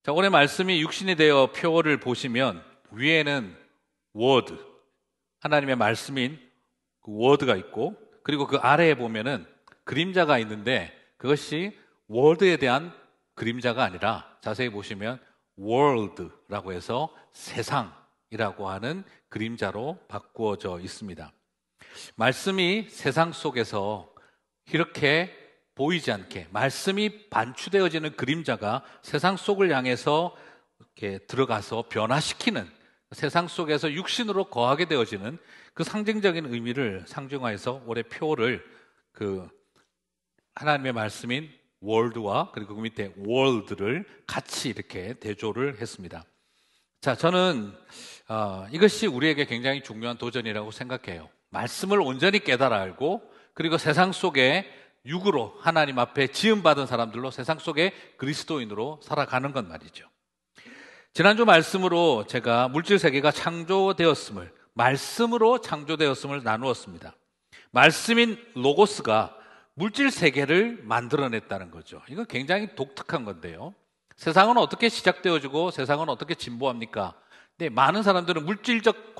자, 오늘 말씀이 육신이 되어 표어를 보시면 위에는 word, 하나님의 말씀인 그 word가 있고, 그리고 그 아래에 보면은 그림자가 있는데 그것이 word에 대한 그림자가 아니라 자세히 보시면 world라고 해서 세상이라고 하는 그림자로 바꾸어져 있습니다. 말씀이 세상 속에서 이렇게 보이지 않게 말씀이 반추되어지는 그림자가 세상 속을 향해서 이렇게 들어가서 변화시키는, 세상 속에서 육신으로 거하게 되어지는 그 상징적인 의미를 상징화해서 올해 표를 그 하나님의 말씀인 world와 그리고 그 밑에 world를 같이 이렇게 대조를 했습니다. 자, 저는 이것이 우리에게 굉장히 중요한 도전이라고 생각해요. 말씀을 온전히 깨달아 알고, 그리고 세상 속에 육으로 하나님 앞에 지음받은 사람들로 세상 속에 그리스도인으로 살아가는 것 말이죠. 지난주 말씀으로 제가 물질 세계가 창조되었음을, 말씀으로 창조되었음을 나누었습니다. 말씀인 로고스가 물질 세계를 만들어냈다는 거죠. 이건 굉장히 독특한 건데요. 세상은 어떻게 시작되어지고 세상은 어떻게 진보합니까? 근데 많은 사람들은 물질적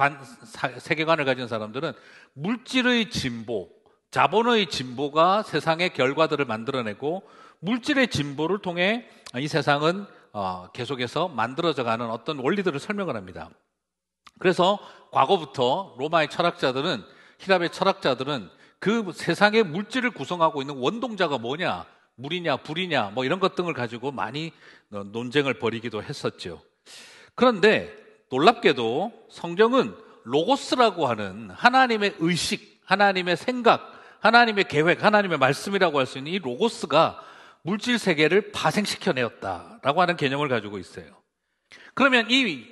세계관을 가진 사람들은 물질의 진보, 자본의 진보가 세상의 결과들을 만들어내고, 물질의 진보를 통해 이 세상은 계속해서 만들어져가는 어떤 원리들을 설명을 합니다. 그래서 과거부터 로마의 철학자들은, 히랍의 철학자들은 그 세상의 물질을 구성하고 있는 원동자가 뭐냐, 물이냐 불이냐 뭐 이런 것 등을 가지고 많이 논쟁을 벌이기도 했었죠. 그런데 놀랍게도 성경은 로고스라고 하는 하나님의 의식, 하나님의 생각, 하나님의 계획, 하나님의 말씀이라고 할 수 있는 이 로고스가 물질 세계를 파생시켜내었다라고 하는 개념을 가지고 있어요. 그러면 이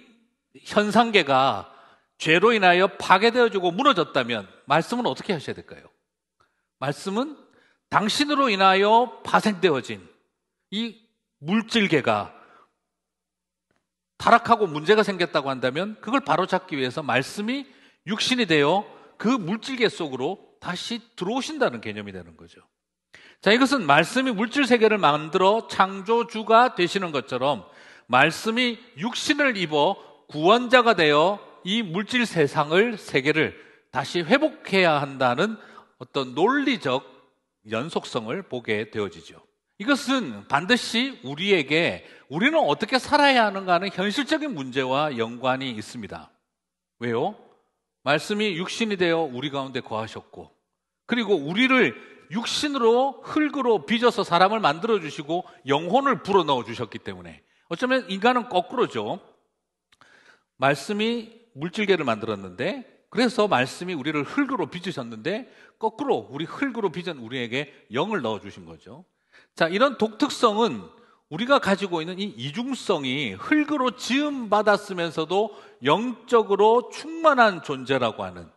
현상계가 죄로 인하여 파괴되어지고 무너졌다면 말씀은 어떻게 하셔야 될까요? 말씀은 당신으로 인하여 파생되어진 이 물질계가 타락하고 문제가 생겼다고 한다면 그걸 바로잡기 위해서 말씀이 육신이 되어 그 물질계 속으로 다시 들어오신다는 개념이 되는 거죠. 자, 이것은 말씀이 물질 세계를 만들어 창조주가 되시는 것처럼 말씀이 육신을 입어 구원자가 되어 이 물질 세계를 다시 회복해야 한다는 어떤 논리적 연속성을 보게 되어지죠. 이것은 반드시 우리는 어떻게 살아야 하는가 하는 현실적인 문제와 연관이 있습니다. 왜요? 말씀이 육신이 되어 우리 가운데 거하셨고, 그리고 우리를 육신으로 흙으로 빚어서 사람을 만들어주시고 영혼을 불어넣어 주셨기 때문에, 어쩌면 인간은 거꾸로죠. 말씀이 물질계를 만들었는데, 그래서 말씀이 우리를 흙으로 빚으셨는데 거꾸로 우리 흙으로 빚은 우리에게 영을 넣어주신 거죠. 자, 이런 독특성은 우리가 가지고 있는 이 이중성이 흙으로 지음받았으면서도 영적으로 충만한 존재라고 하는,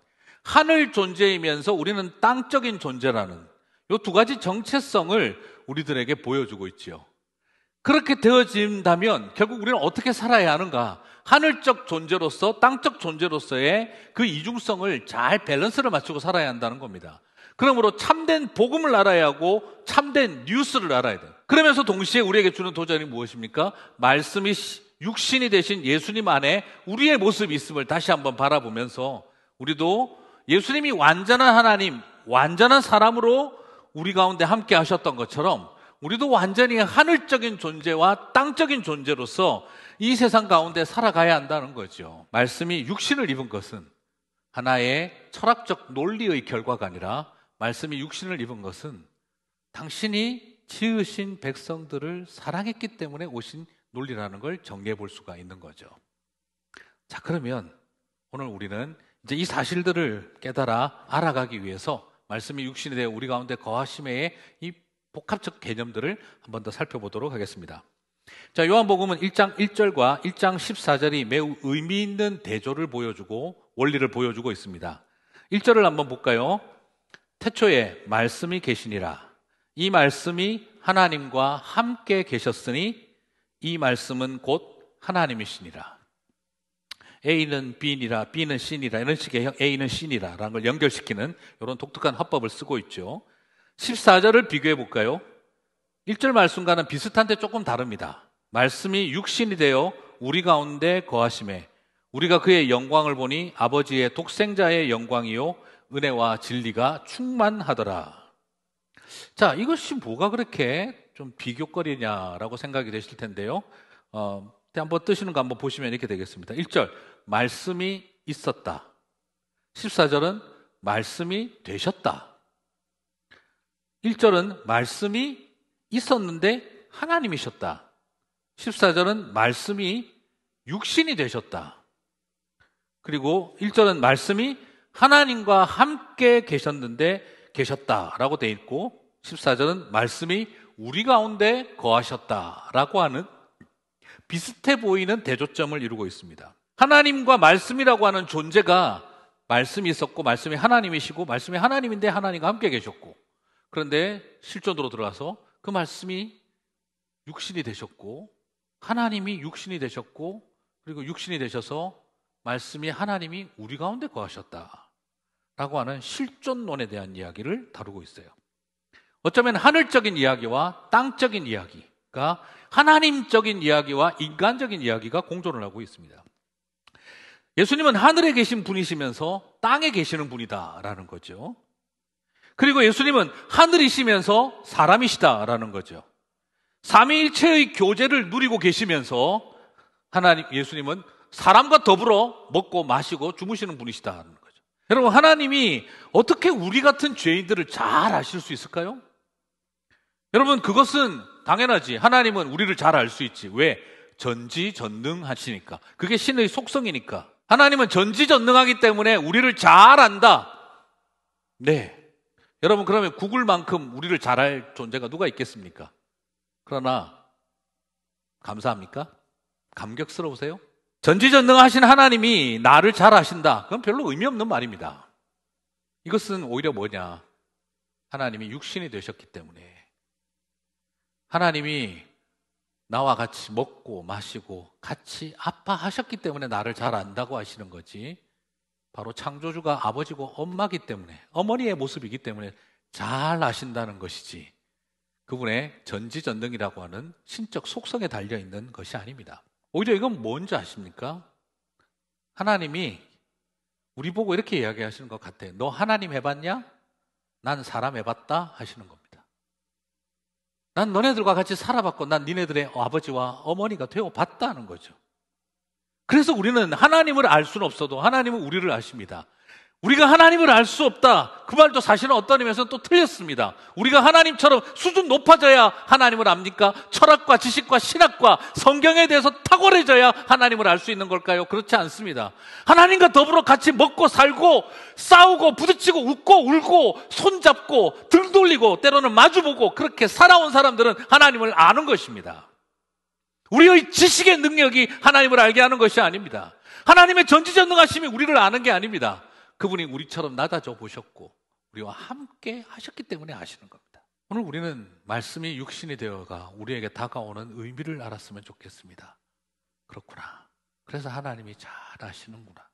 하늘 존재이면서 우리는 땅적인 존재라는 이 두 가지 정체성을 우리들에게 보여주고 있지요. 그렇게 되어진다면 결국 우리는 어떻게 살아야 하는가? 하늘적 존재로서 땅적 존재로서의 그 이중성을 잘 밸런스를 맞추고 살아야 한다는 겁니다. 그러므로 참된 복음을 알아야 하고 참된 뉴스를 알아야 돼요. 그러면서 동시에 우리에게 주는 도전이 무엇입니까? 말씀이 육신이 되신 예수님 안에 우리의 모습이 있음을 다시 한번 바라보면서 우리도 예수님이 완전한 하나님, 완전한 사람으로 우리 가운데 함께 하셨던 것처럼 우리도 완전히 하늘적인 존재와 땅적인 존재로서 이 세상 가운데 살아가야 한다는 거죠. 말씀이 육신을 입은 것은 하나의 철학적 논리의 결과가 아니라, 말씀이 육신을 입은 것은 당신이 지으신 백성들을 사랑했기 때문에 오신 논리라는 걸 정리해 볼 수가 있는 거죠. 자, 그러면 오늘 우리는 이제 이 사실들을 깨달아 알아가기 위해서 말씀이 육신이 되어 우리 가운데 거하심의 이 복합적 개념들을 한 번 더 살펴보도록 하겠습니다. 자, 요한복음은 1장 1절과 1장 14절이 매우 의미 있는 대조를 보여주고 원리를 보여주고 있습니다. 1절을 한번 볼까요? 태초에 말씀이 계시니라. 이 말씀이 하나님과 함께 계셨으니 이 말씀은 곧 하나님이시니라. A는 B니라, B는 C니라, 이런 식의 A는 C니라 라는 걸 연결시키는 이런 독특한 화법을 쓰고 있죠. 14절을 비교해 볼까요? 1절 말씀과는 비슷한데 조금 다릅니다. 말씀이 육신이 되어 우리 가운데 거하심에 우리가 그의 영광을 보니 아버지의 독생자의 영광이요 은혜와 진리가 충만하더라. 자, 이것이 뭐가 그렇게 좀 비교거리냐라고 생각이 되실 텐데요. 한번 뜨시는 거 한번 보시면 이렇게 되겠습니다. 1절, 말씀이 있었다. 14절은 말씀이 되셨다. 1절은 말씀이 있었는데 하나님이셨다. 14절은 말씀이 육신이 되셨다. 그리고 1절은 말씀이 하나님과 함께 계셨다라고 되어 있고 14절은 말씀이 우리 가운데 거하셨다라고 하는 비슷해 보이는 대조점을 이루고 있습니다. 하나님과 말씀이라고 하는 존재가 말씀이 있었고 말씀이 하나님이시고 말씀이 하나님인데 하나님과 함께 계셨고, 그런데 실존으로 들어가서 그 말씀이 육신이 되셨고 하나님이 육신이 되셨고 그리고 육신이 되셔서 말씀이 하나님이 우리 가운데 거하셨다라고 하는 실존론에 대한 이야기를 다루고 있어요. 어쩌면 하늘적인 이야기와 땅적인 이야기가, 하나님적인 이야기와 인간적인 이야기가 공존을 하고 있습니다. 예수님은 하늘에 계신 분이시면서 땅에 계시는 분이다라는 거죠. 그리고 예수님은 하늘이시면서 사람이시다라는 거죠. 삼위일체의 교제를 누리고 계시면서 예수님은 사람과 더불어 먹고 마시고 주무시는 분이시다는 거죠. 여러분, 하나님이 어떻게 우리 같은 죄인들을 잘 아실 수 있을까요? 여러분, 그것은 당연하지. 하나님은 우리를 잘 알 수 있지. 왜? 전지전능하시니까. 그게 신의 속성이니까. 하나님은 전지전능하기 때문에 우리를 잘 안다. 네. 여러분, 그러면 구글만큼 우리를 잘 알 존재가 누가 있겠습니까? 그러나 감사합니까? 감격스러우세요? 전지전능하신 하나님이 나를 잘 아신다. 그건 별로 의미 없는 말입니다. 이것은 오히려 뭐냐? 하나님이 육신이 되셨기 때문에, 하나님이 나와 같이 먹고 마시고 같이 아파하셨기 때문에 나를 잘 안다고 하시는 거지, 바로 창조주가 아버지고 엄마기 때문에, 어머니의 모습이기 때문에 잘 아신다는 것이지, 그분의 전지전능이라고 하는 신적 속성에 달려있는 것이 아닙니다. 오히려 이건 뭔지 아십니까? 하나님이 우리 보고 이렇게 이야기하시는 것 같아요. 너 하나님 해봤냐? 난 사람 해봤다 하시는 겁니다. 난 너네들과 같이 살아봤고 난 니네들의 아버지와 어머니가 되어봤다는 거죠. 그래서 우리는 하나님을 알 수는 없어도 하나님은 우리를 아십니다. 우리가 하나님을 알 수 없다, 그 말도 사실은 어떤 의미에서는 또 틀렸습니다. 우리가 하나님처럼 수준 높아져야 하나님을 압니까? 철학과 지식과 신학과 성경에 대해서 탁월해져야 하나님을 알 수 있는 걸까요? 그렇지 않습니다. 하나님과 더불어 같이 먹고 살고 싸우고 부딪히고 웃고 울고 손잡고 등 돌리고 때로는 마주보고 그렇게 살아온 사람들은 하나님을 아는 것입니다. 우리의 지식의 능력이 하나님을 알게 하는 것이 아닙니다. 하나님의 전지전능하심이 우리를 아는 게 아닙니다. 그분이 우리처럼 낮아져 보셨고 우리와 함께 하셨기 때문에 아시는 겁니다. 오늘 우리는 말씀이 육신이 되어가 우리에게 다가오는 의미를 알았으면 좋겠습니다. 그렇구나. 그래서 하나님이 잘 아시는구나.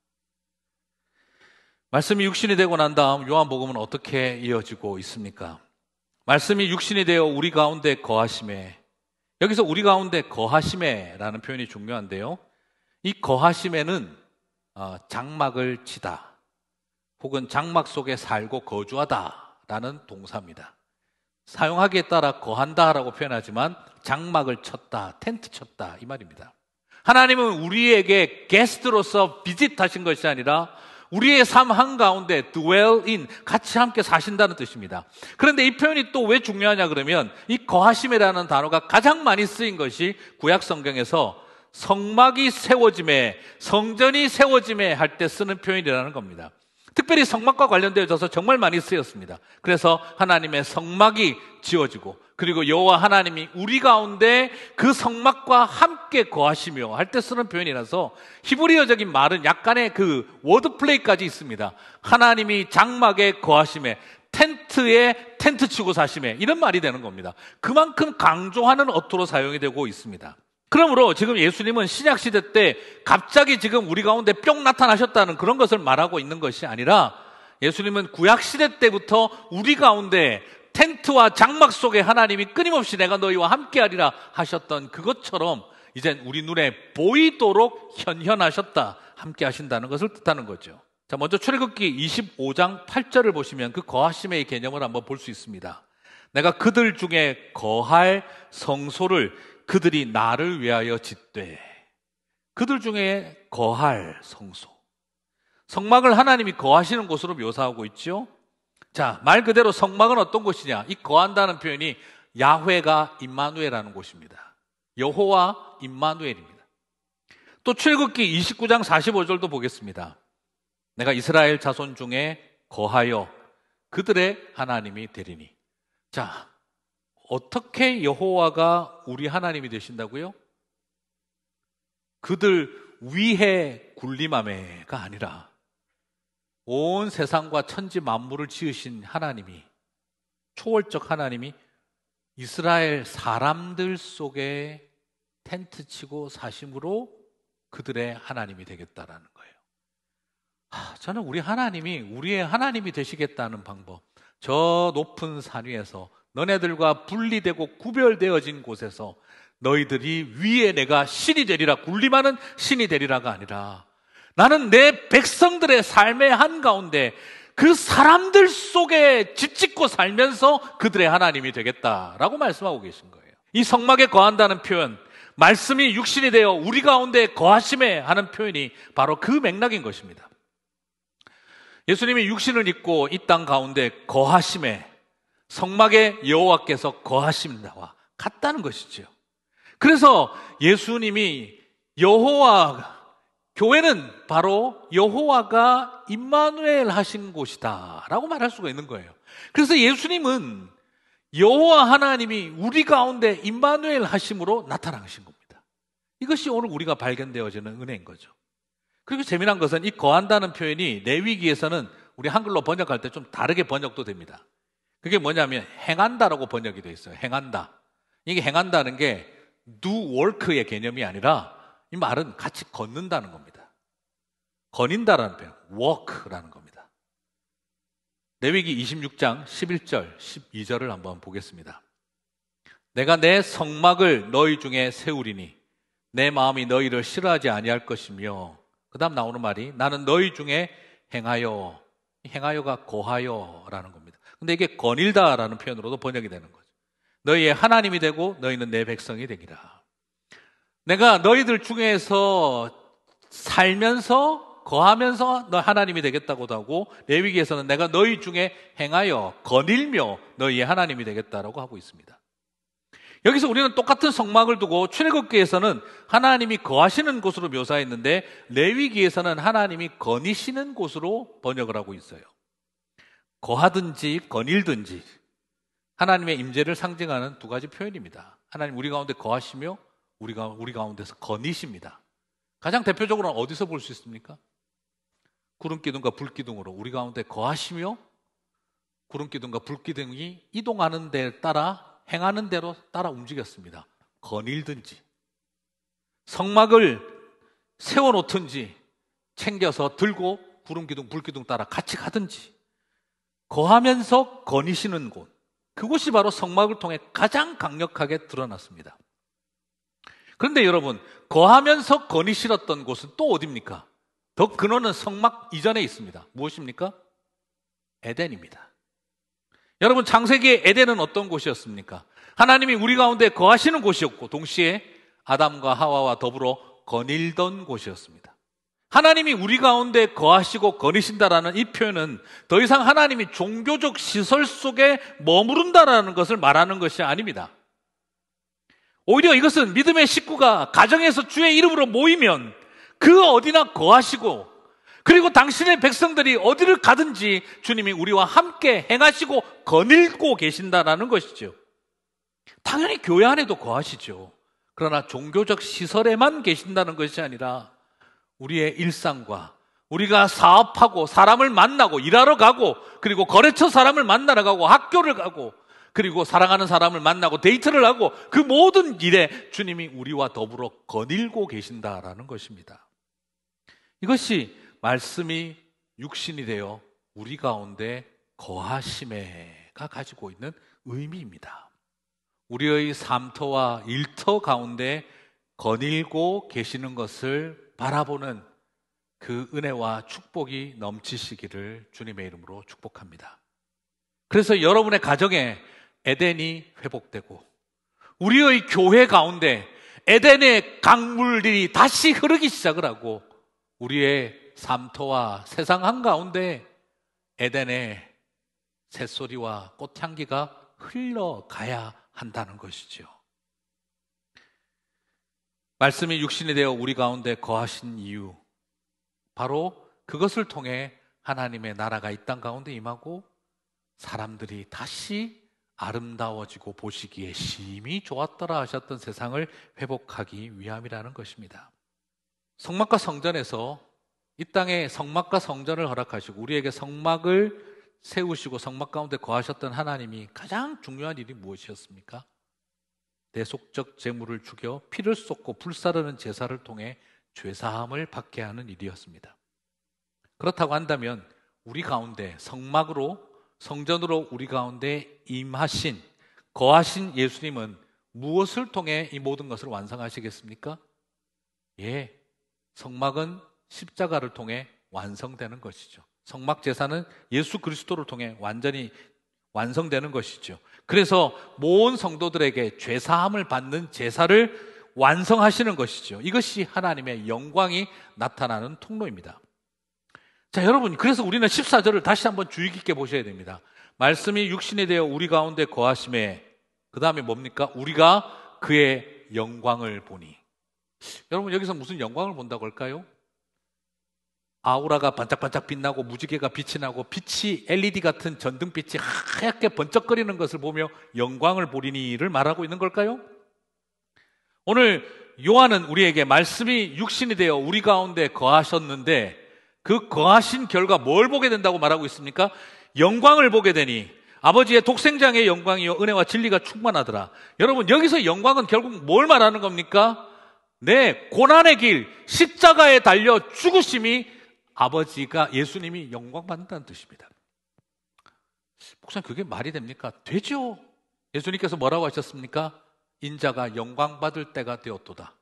말씀이 육신이 되고 난 다음 요한복음은 어떻게 이어지고 있습니까? 말씀이 육신이 되어 우리 가운데 거하심에, 여기서 우리 가운데 거하심에라는 표현이 중요한데요, 이 거하심에는 장막을 치다 혹은 장막 속에 살고 거주하다라는 동사입니다. 사용하기에 따라 거한다라고 표현하지만 장막을 쳤다, 텐트 쳤다 이 말입니다. 하나님은 우리에게 게스트로서 비짓하신 것이 아니라 우리의 삶 한가운데 dwell in, 같이 함께 사신다는 뜻입니다. 그런데 이 표현이 또 왜 중요하냐 그러면 이 거하심이라는 단어가 가장 많이 쓰인 것이 구약 성경에서 성막이 세워짐에, 성전이 세워짐에 할 때 쓰는 표현이라는 겁니다. 특별히 성막과 관련되어져서 정말 많이 쓰였습니다. 그래서 하나님의 성막이 지어지고 그리고 여호와 하나님이 우리 가운데 그 성막과 함께 거하시며 할 때 쓰는 표현이라서 히브리어적인 말은 약간의 그 워드플레이까지 있습니다. 하나님이 장막에 거하심에, 텐트에 텐트 치고 사심에, 이런 말이 되는 겁니다. 그만큼 강조하는 어투로 사용이 되고 있습니다. 그러므로 지금 예수님은 신약시대 때 갑자기 지금 우리 가운데 뿅 나타나셨다는 그런 것을 말하고 있는 것이 아니라 예수님은 구약시대 때부터 우리 가운데 텐트와 장막 속에 하나님이 끊임없이 내가 너희와 함께하리라 하셨던 그것처럼 이젠 우리 눈에 보이도록 현현하셨다, 함께 하신다는 것을 뜻하는 거죠. 자, 먼저 출애굽기 25장 8절을 보시면 그 거하심의 개념을 한번 볼 수 있습니다. 내가 그들 중에 거할 성소를 그들이 나를 위하여 짓되. 그들 중에 거할 성소. 성막을 하나님이 거하시는 곳으로 묘사하고 있죠. 자, 말 그대로 성막은 어떤 곳이냐? 이 거한다는 표현이 야훼가 임마누엘이라는 곳입니다. 여호와 임마누엘입니다. 또 출애굽기 29장 45절도 보겠습니다. 내가 이스라엘 자손 중에 거하여 그들의 하나님이 되리니. 자, 어떻게 여호와가 우리 하나님이 되신다고요? 그들 위에 군림함에가 아니라 온 세상과 천지 만물을 지으신 하나님이, 초월적 하나님이 이스라엘 사람들 속에 텐트 치고 사심으로 그들의 하나님이 되겠다라는 거예요. 저는 우리 하나님이 우리의 하나님이 되시겠다는 방법, 저 높은 산 위에서 너네들과 분리되고 구별되어진 곳에서 너희들이 위에 내가 신이 되리라, 군림하는 신이 되리라가 아니라 나는 내 백성들의 삶의 한가운데 그 사람들 속에 집 짓고 살면서 그들의 하나님이 되겠다라고 말씀하고 계신 거예요. 이 성막에 거한다는 표현, 말씀이 육신이 되어 우리 가운데 거하심에 하는 표현이 바로 그 맥락인 것입니다. 예수님이 육신을 입고 이 땅 가운데 거하심에 성막에 여호와께서 거하심과 같다는 것이죠. 그래서 예수님이 교회는 바로 여호와가 임마누엘 하신 곳이다 라고 말할 수가 있는 거예요. 그래서 예수님은 여호와 하나님이 우리 가운데 임마누엘 하심으로 나타나신 겁니다. 이것이 오늘 우리가 발견되어지는 은혜인 거죠. 그리고 재미난 것은 이 거한다는 표현이 레위기에서는 우리 한글로 번역할 때 좀 다르게 번역도 됩니다. 그게 뭐냐면 행한다라고 번역이 되어 있어요. 행한다. 이게 행한다는 게 do work의 개념이 아니라 이 말은 같이 걷는다는 겁니다. 거닌다라는 표현, walk라는 겁니다. 레위기 26장 11절, 12절을 한번 보겠습니다. 내가 내 성막을 너희 중에 세우리니 내 마음이 너희를 싫어하지 아니할 것이며, 그 다음 나오는 말이 나는 너희 중에 행하여가 거하여라는 겁니다. 근데 이게 거닐다라는 표현으로도 번역이 되는 거죠. 너희의 하나님이 되고 너희는 내 백성이 되기라. 내가 너희들 중에서 살면서 거하면서 너 하나님이 되겠다고도 하고, 레위기에서는 내가 너희 중에 행하여 거닐며 너희의 하나님이 되겠다라고 하고 있습니다. 여기서 우리는 똑같은 성막을 두고 출애굽기에서는 하나님이 거하시는 곳으로 묘사했는데 레위기에서는 하나님이 거니시는 곳으로 번역을 하고 있어요. 거하든지 거닐든지 하나님의 임재를 상징하는 두 가지 표현입니다. 하나님 우리 가운데 거하시며 우리 가운데서 거니십니다. 가장 대표적으로는 어디서 볼 수 있습니까? 구름기둥과 불기둥으로 우리 가운데 거하시며 구름기둥과 불기둥이 이동하는 데에 따라 행하는 대로 따라 움직였습니다. 거닐든지 성막을 세워놓든지 챙겨서 들고 구름기둥 불기둥 따라 같이 가든지 거하면서 거니시는 곳, 그곳이 바로 성막을 통해 가장 강력하게 드러났습니다. 그런데 여러분, 거하면서 거니시렸던 곳은 또 어디입니까? 더 근원은 성막 이전에 있습니다. 무엇입니까? 에덴입니다. 여러분, 창세기의 에덴은 어떤 곳이었습니까? 하나님이 우리 가운데 거하시는 곳이었고 동시에 아담과 하와와 더불어 거닐던 곳이었습니다. 하나님이 우리 가운데 거하시고 거니신다라는 이 표현은 더 이상 하나님이 종교적 시설 속에 머무른다라는 것을 말하는 것이 아닙니다. 오히려 이것은 믿음의 식구가 가정에서 주의 이름으로 모이면 그 어디나 거하시고, 그리고 당신의 백성들이 어디를 가든지 주님이 우리와 함께 행하시고 거닐고 계신다는 것이죠. 당연히 교회 안에도 거하시죠. 그러나 종교적 시설에만 계신다는 것이 아니라 우리의 일상과 우리가 사업하고 사람을 만나고 일하러 가고, 그리고 거래처 사람을 만나러 가고 학교를 가고, 그리고 사랑하는 사람을 만나고 데이트를 하고, 그 모든 일에 주님이 우리와 더불어 거닐고 계신다라는 것입니다. 이것이 말씀이 육신이 되어 우리 가운데 거하심에가 십자가가 가지고 있는 의미입니다. 우리의 삶터와 일터 가운데 거닐고 계시는 것을 바라보는 그 은혜와 축복이 넘치시기를 주님의 이름으로 축복합니다. 그래서 여러분의 가정에 에덴이 회복되고 우리의 교회 가운데 에덴의 강물들이 다시 흐르기 시작을 하고 우리의 삶터와 세상 한가운데 에덴의 새소리와 꽃향기가 흘러가야 한다는 것이죠. 말씀이 육신이 되어 우리 가운데 거하신 이유, 바로 그것을 통해 하나님의 나라가 이 땅 가운데 임하고 사람들이 다시 아름다워지고 보시기에 심히 좋았더라 하셨던 세상을 회복하기 위함이라는 것입니다. 성막과 성전에서 이 땅에 성막과 성전을 허락하시고 우리에게 성막을 세우시고 성막 가운데 거하셨던 하나님이 가장 중요한 일이 무엇이었습니까? 대속적 제물을 죽여 피를 쏟고 불사르는 제사를 통해 죄사함을 받게 하는 일이었습니다. 그렇다고 한다면 우리 가운데 성막으로 성전으로 우리 가운데 임하신 거하신 예수님은 무엇을 통해 이 모든 것을 완성하시겠습니까? 예, 성막은 십자가를 통해 완성되는 것이죠. 성막 제사는 예수 그리스도를 통해 완전히 완성되는 것이죠. 그래서 모든 성도들에게 죄사함을 받는 제사를 완성하시는 것이죠. 이것이 하나님의 영광이 나타나는 통로입니다. 자, 여러분, 그래서 우리는 14절을 다시 한번 주의 깊게 보셔야 됩니다. 말씀이 육신이 되어 우리 가운데 거하심에, 그 다음에 뭡니까? 우리가 그의 영광을 보니. 여러분, 여기서 무슨 영광을 본다고 할까요? 아우라가 반짝반짝 빛나고 무지개가 빛이 나고 빛이 LED 같은 전등빛이 하얗게 번쩍거리는 것을 보며 영광을 보리니를 말하고 있는 걸까요? 오늘 요한은 우리에게 말씀이 육신이 되어 우리 가운데 거하셨는데 그 거하신 결과 뭘 보게 된다고 말하고 있습니까? 영광을 보게 되니 아버지의 독생자의 영광이요 은혜와 진리가 충만하더라. 여러분, 여기서 영광은 결국 뭘 말하는 겁니까? 네, 고난의 길, 십자가에 달려 죽으심이 아버지가 예수님이 영광 받는다는 뜻입니다. 목사님, 그게 말이 됩니까? 되죠. 예수님께서 뭐라고 하셨습니까? 인자가 영광 받을 때가 되었도다.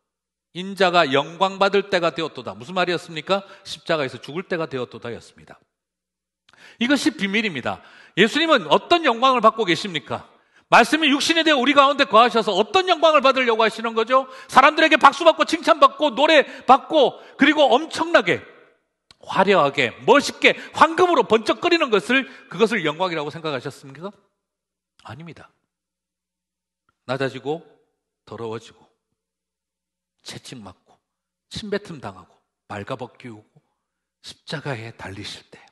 인자가 영광 받을 때가 되었도다. 무슨 말이었습니까? 십자가에서 죽을 때가 되었도다 였습니다. 이것이 비밀입니다. 예수님은 어떤 영광을 받고 계십니까? 말씀이 육신이 되어 우리 가운데 거하셔서 어떤 영광을 받으려고 하시는 거죠? 사람들에게 박수받고 칭찬받고 노래받고 그리고 엄청나게 화려하게 멋있게 황금으로 번쩍거리는 그것을 영광이라고 생각하셨습니까? 아닙니다. 낮아지고 더러워지고 채찍맞고 침뱉음 당하고 발가벗기우고 십자가에 달리실 때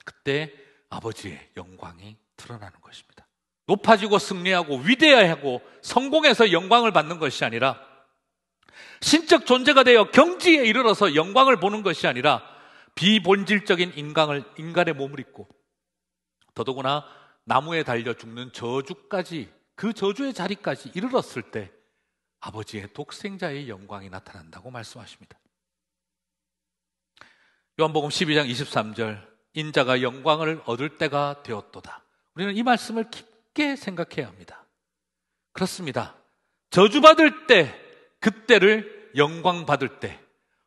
그때 아버지의 영광이 드러나는 것입니다. 높아지고 승리하고 위대하고 성공해서 영광을 받는 것이 아니라 신적 존재가 되어 경지에 이르러서 영광을 보는 것이 아니라 비본질적인 인간의 몸을 입고 더더구나 나무에 달려 죽는 저주까지 그 저주의 자리까지 이르렀을 때 아버지의 독생자의 영광이 나타난다고 말씀하십니다. 요한복음 12장 23절 인자가 영광을 얻을 때가 되었도다. 우리는 이 말씀을 깊게 생각해야 합니다. 그렇습니다. 저주받을 때 그때를 영광 받을 때,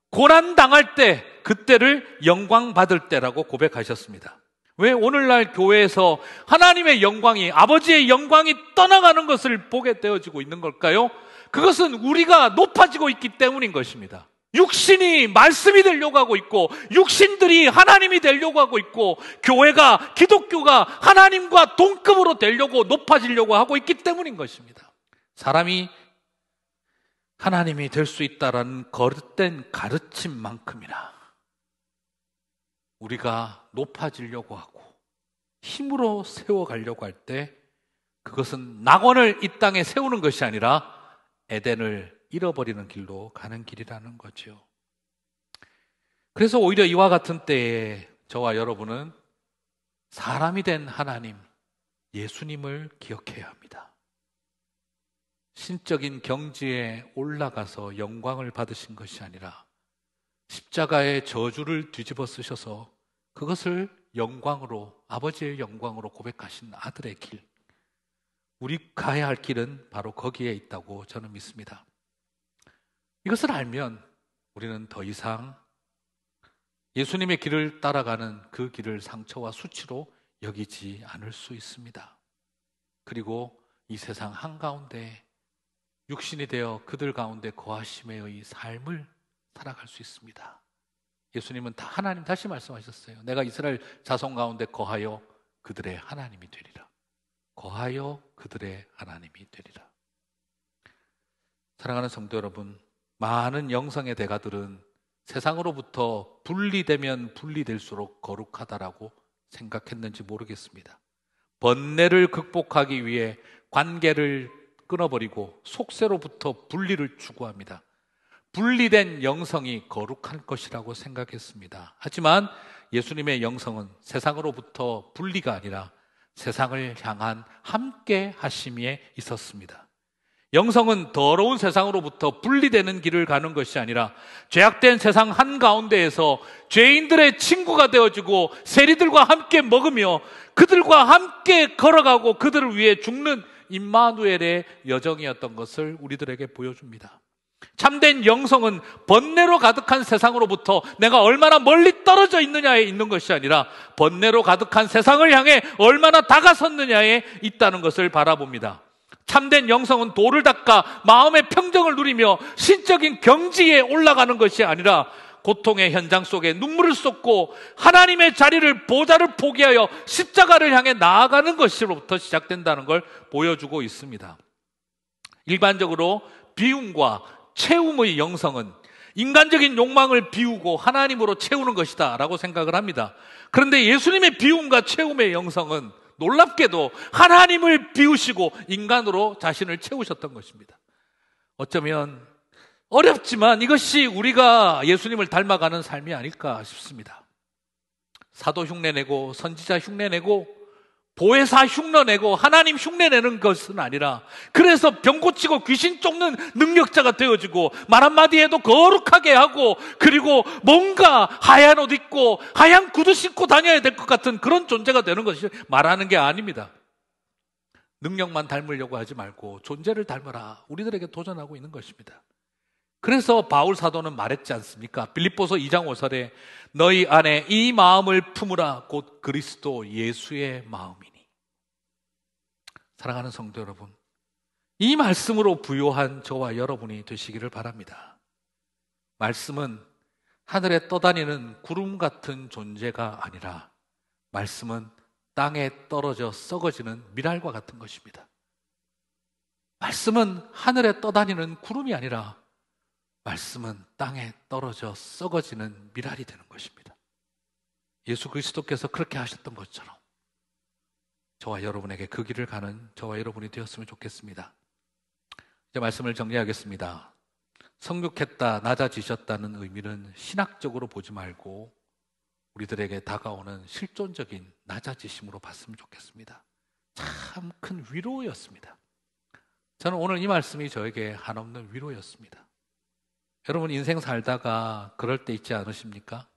고난 당할 때 그때를 영광 받을 때라고 고백하셨습니다. 왜 오늘날 교회에서 하나님의 영광이 아버지의 영광이 떠나가는 것을 보게 되어지고 있는 걸까요? 그것은 우리가 높아지고 있기 때문인 것입니다. 육신이 말씀이 되려고 하고 있고 육신들이 하나님이 되려고 하고 있고 교회가 기독교가 하나님과 동급으로 되려고 높아지려고 하고 있기 때문인 것입니다. 사람이 하나님이 될 수 있다라는 거듭된 가르침만큼이나 우리가 높아지려고 하고 힘으로 세워가려고 할 때 그것은 낙원을 이 땅에 세우는 것이 아니라 에덴을 잃어버리는 길로 가는 길이라는 거죠. 그래서 오히려 이와 같은 때에 저와 여러분은 사람이 된 하나님, 예수님을 기억해야 합니다. 신적인 경지에 올라가서 영광을 받으신 것이 아니라 십자가의 저주를 뒤집어 쓰셔서 그것을 영광으로, 아버지의 영광으로 고백하신 아들의 길, 우리 가야 할 길은 바로 거기에 있다고 저는 믿습니다. 이것을 알면 우리는 더 이상 예수님의 길을 따라가는 그 길을 상처와 수치로 여기지 않을 수 있습니다. 그리고 이 세상 한가운데 육신이 되어 그들 가운데 거하심의 삶을 살아갈 수 있습니다. 예수님은 다 하나님, 다시 말씀하셨어요. 내가 이스라엘 자손 가운데 거하여 그들의 하나님이 되리라. 거하여 그들의 하나님이 되리라. 사랑하는 성도 여러분, 많은 영성의 대가들은 세상으로부터 분리되면 분리될수록 거룩하다라고 생각했는지 모르겠습니다. 번뇌를 극복하기 위해 관계를 끊어버리고 속세로부터 분리를 추구합니다. 분리된 영성이 거룩한 것이라고 생각했습니다. 하지만 예수님의 영성은 세상으로부터 분리가 아니라 세상을 향한 함께 하심에 있었습니다. 영성은 더러운 세상으로부터 분리되는 길을 가는 것이 아니라 죄악된 세상 한가운데에서 죄인들의 친구가 되어주고 세리들과 함께 먹으며 그들과 함께 걸어가고 그들을 위해 죽는 임마누엘의 여정이었던 것을 우리들에게 보여줍니다. 참된 영성은 번뇌로 가득한 세상으로부터 내가 얼마나 멀리 떨어져 있느냐에 있는 것이 아니라 번뇌로 가득한 세상을 향해 얼마나 다가섰느냐에 있다는 것을 바라봅니다. 참된 영성은 돌을 닦아 마음의 평정을 누리며 신적인 경지에 올라가는 것이 아니라 고통의 현장 속에 눈물을 쏟고 하나님의 자리를, 보좌를 포기하여 십자가를 향해 나아가는 것으로부터 시작된다는 걸 보여주고 있습니다. 일반적으로 비움과 채움의 영성은 인간적인 욕망을 비우고 하나님으로 채우는 것이다 라고 생각을 합니다. 그런데 예수님의 비움과 채움의 영성은 놀랍게도 하나님을 비우시고 인간으로 자신을 채우셨던 것입니다. 어쩌면 어렵지만 이것이 우리가 예수님을 닮아가는 삶이 아닐까 싶습니다. 사도 흉내내고 선지자 흉내내고 보혜사 흉내내고 하나님 흉내내는 것은 아니라 그래서 병 고치고 귀신 쫓는 능력자가 되어지고 말 한마디 해도 거룩하게 하고 그리고 뭔가 하얀 옷 입고 하얀 구두 신고 다녀야 될 것 같은 그런 존재가 되는 것이 말하는 게 아닙니다. 능력만 닮으려고 하지 말고 존재를 닮아라, 우리들에게 도전하고 있는 것입니다. 그래서 바울 사도는 말했지 않습니까? 빌립보서 2장 5절에 너희 안에 이 마음을 품으라 곧 그리스도 예수의 마음이니. 사랑하는 성도 여러분, 이 말씀으로 부요한 저와 여러분이 되시기를 바랍니다. 말씀은 하늘에 떠다니는 구름 같은 존재가 아니라 말씀은 땅에 떨어져 썩어지는 미랄과 같은 것입니다. 말씀은 하늘에 떠다니는 구름이 아니라 말씀은 땅에 떨어져 썩어지는 미랄이 되는 것입니다. 예수 그리스도께서 그렇게 하셨던 것처럼 저와 여러분에게 그 길을 가는 저와 여러분이 되었으면 좋겠습니다. 이제 말씀을 정리하겠습니다. 성육했다, 낮아지셨다는 의미는 신학적으로 보지 말고 우리들에게 다가오는 실존적인 낮아지심으로 봤으면 좋겠습니다. 참 큰 위로였습니다. 저는 오늘 이 말씀이 저에게 한없는 위로였습니다. 여러분 인생 살다가 그럴 때 있지 않으십니까?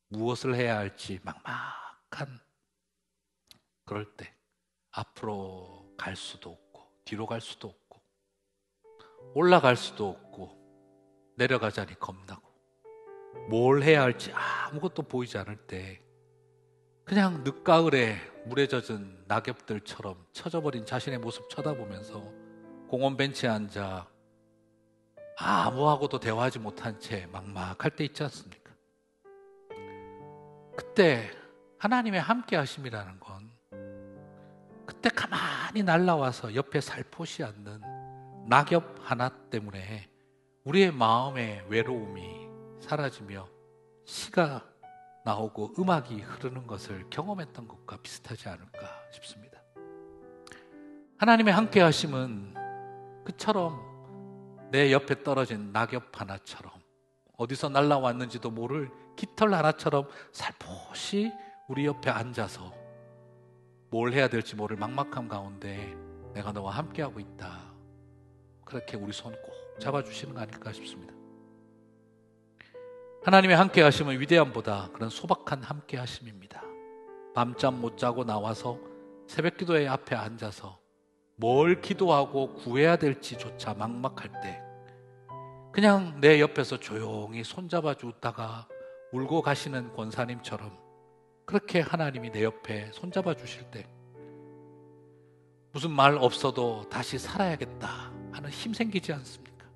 무엇을 해야 할지 막막한 그럴 때 앞으로 갈 수도 없고 뒤로 갈 수도 없고 올라갈 수도 없고 내려가자니 겁나고 뭘 해야 할지 아무것도 보이지 않을 때 그냥 늦가을에 물에 젖은 낙엽들처럼 처져버린 자신의 모습 쳐다보면서 공원 벤치에 앉아 아무하고도 대화하지 못한 채 막막할 때 있지 않습니까? 그때 하나님의 함께 하심이라는 건 그때 가만히 날아와서 옆에 살포시 않는 낙엽 하나 때문에 우리의 마음의 외로움이 사라지며 시가 나오고 음악이 흐르는 것을 경험했던 것과 비슷하지 않을까 싶습니다. 하나님의 함께 하심은 그처럼 내 옆에 떨어진 낙엽 하나처럼 어디서 날아왔는지도 모를 깃털 하나처럼 살포시 우리 옆에 앉아서 뭘 해야 될지 모를 막막함 가운데 내가 너와 함께하고 있다, 그렇게 우리 손 꼭 잡아주시는 거 아닐까 싶습니다. 하나님의 함께 하심은 위대함보다 그런 소박한 함께 하심입니다. 밤잠 못 자고 나와서 새벽 기도회 앞에 앉아서 뭘 기도하고 구해야 될지조차 막막할 때 그냥 내 옆에서 조용히 손잡아 주다가 울고 가시는 권사님처럼 그렇게 하나님이 내 옆에 손잡아 주실 때 무슨 말 없어도 다시 살아야겠다 하는 힘 생기지 않습니까?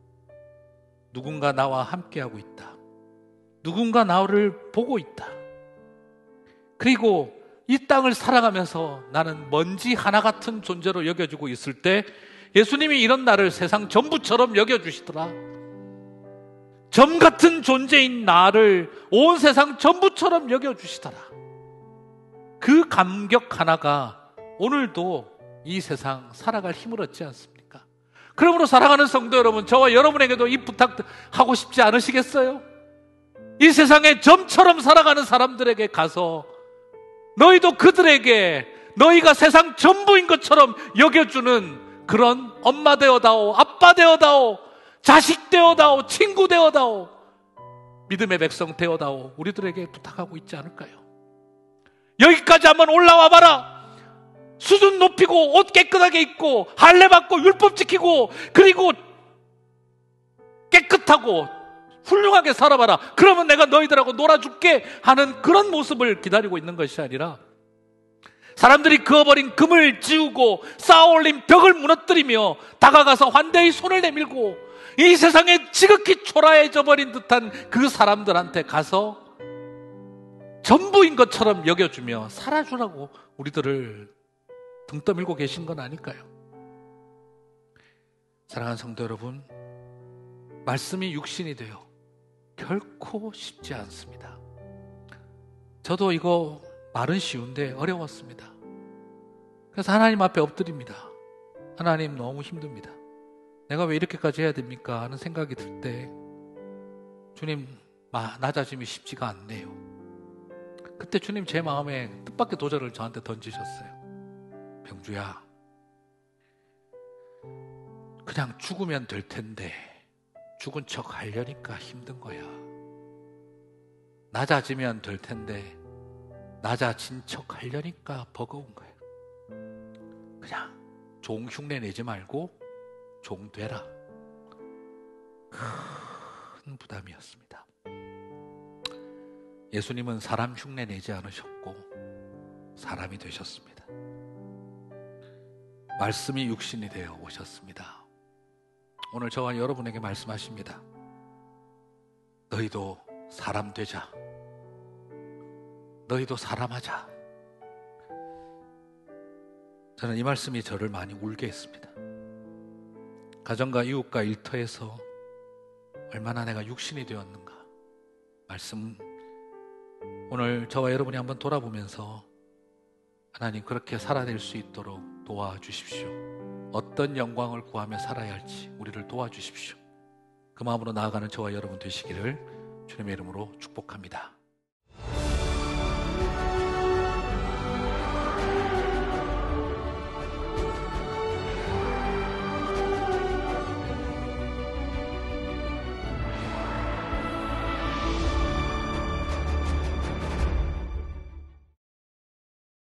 누군가 나와 함께하고 있다. 누군가 나를 보고 있다. 그리고 이 땅을 살아가면서 나는 먼지 하나 같은 존재로 여겨지고 있을 때 예수님이 이런 나를 세상 전부처럼 여겨주시더라. 점 같은 존재인 나를 온 세상 전부처럼 여겨주시더라. 그 감격 하나가 오늘도 이 세상 살아갈 힘을 얻지 않습니까? 그러므로 사랑하는 성도 여러분, 저와 여러분에게도 이 부탁하고 싶지 않으시겠어요? 이 세상에 점처럼 살아가는 사람들에게 가서 너희도 그들에게 너희가 세상 전부인 것처럼 여겨주는 그런 엄마 되어다오, 아빠 되어다오, 자식 되어다오, 친구 되어다오, 믿음의 백성 되어다오, 우리들에게 부탁하고 있지 않을까요? 여기까지 한번 올라와 봐라. 수준 높이고 옷 깨끗하게 입고 할례 받고 율법 지키고 그리고 깨끗하고 훌륭하게 살아봐라. 그러면 내가 너희들하고 놀아줄게 하는 그런 모습을 기다리고 있는 것이 아니라 사람들이 그어버린 금을 지우고 쌓아올린 벽을 무너뜨리며 다가가서 환대의 손을 내밀고 이 세상에 지극히 초라해져 버린 듯한 그 사람들한테 가서 전부인 것처럼 여겨주며 살아주라고 우리들을 등 떠밀고 계신 건 아닐까요? 사랑하는 성도 여러분, 말씀이 육신이 되어 결코 쉽지 않습니다. 저도 이거 말은 쉬운데 어려웠습니다. 그래서 하나님 앞에 엎드립니다. 하나님, 너무 힘듭니다. 내가 왜 이렇게까지 해야 됩니까? 하는 생각이 들 때 주님, 낮아짐이 쉽지가 않네요. 그때 주님 제 마음에 뜻밖의 도전을 저한테 던지셨어요. 병주야, 그냥 죽으면 될 텐데 죽은 척 하려니까 힘든 거야. 낮아지면 될 텐데 낮아진 척 하려니까 버거운 거야. 그냥 종 흉내 내지 말고 종 되라. 큰 부담이었습니다. 예수님은 사람 흉내 내지 않으셨고 사람이 되셨습니다. 말씀이 육신이 되어 오셨습니다. 오늘 저와 여러분에게 말씀하십니다. 너희도 사람 되자. 너희도 사람하자. 저는 이 말씀이 저를 많이 울게 했습니다. 가정과 이웃과 일터에서 얼마나 내가 육신이 되었는가. 말씀, 오늘 저와 여러분이 한번 돌아보면서 하나님, 그렇게 살아낼 수 있도록 도와주십시오. 어떤 영광을 구하며 살아야 할지 우리를 도와주십시오. 그 마음으로 나아가는 저와 여러분 되시기를 주님의 이름으로 축복합니다.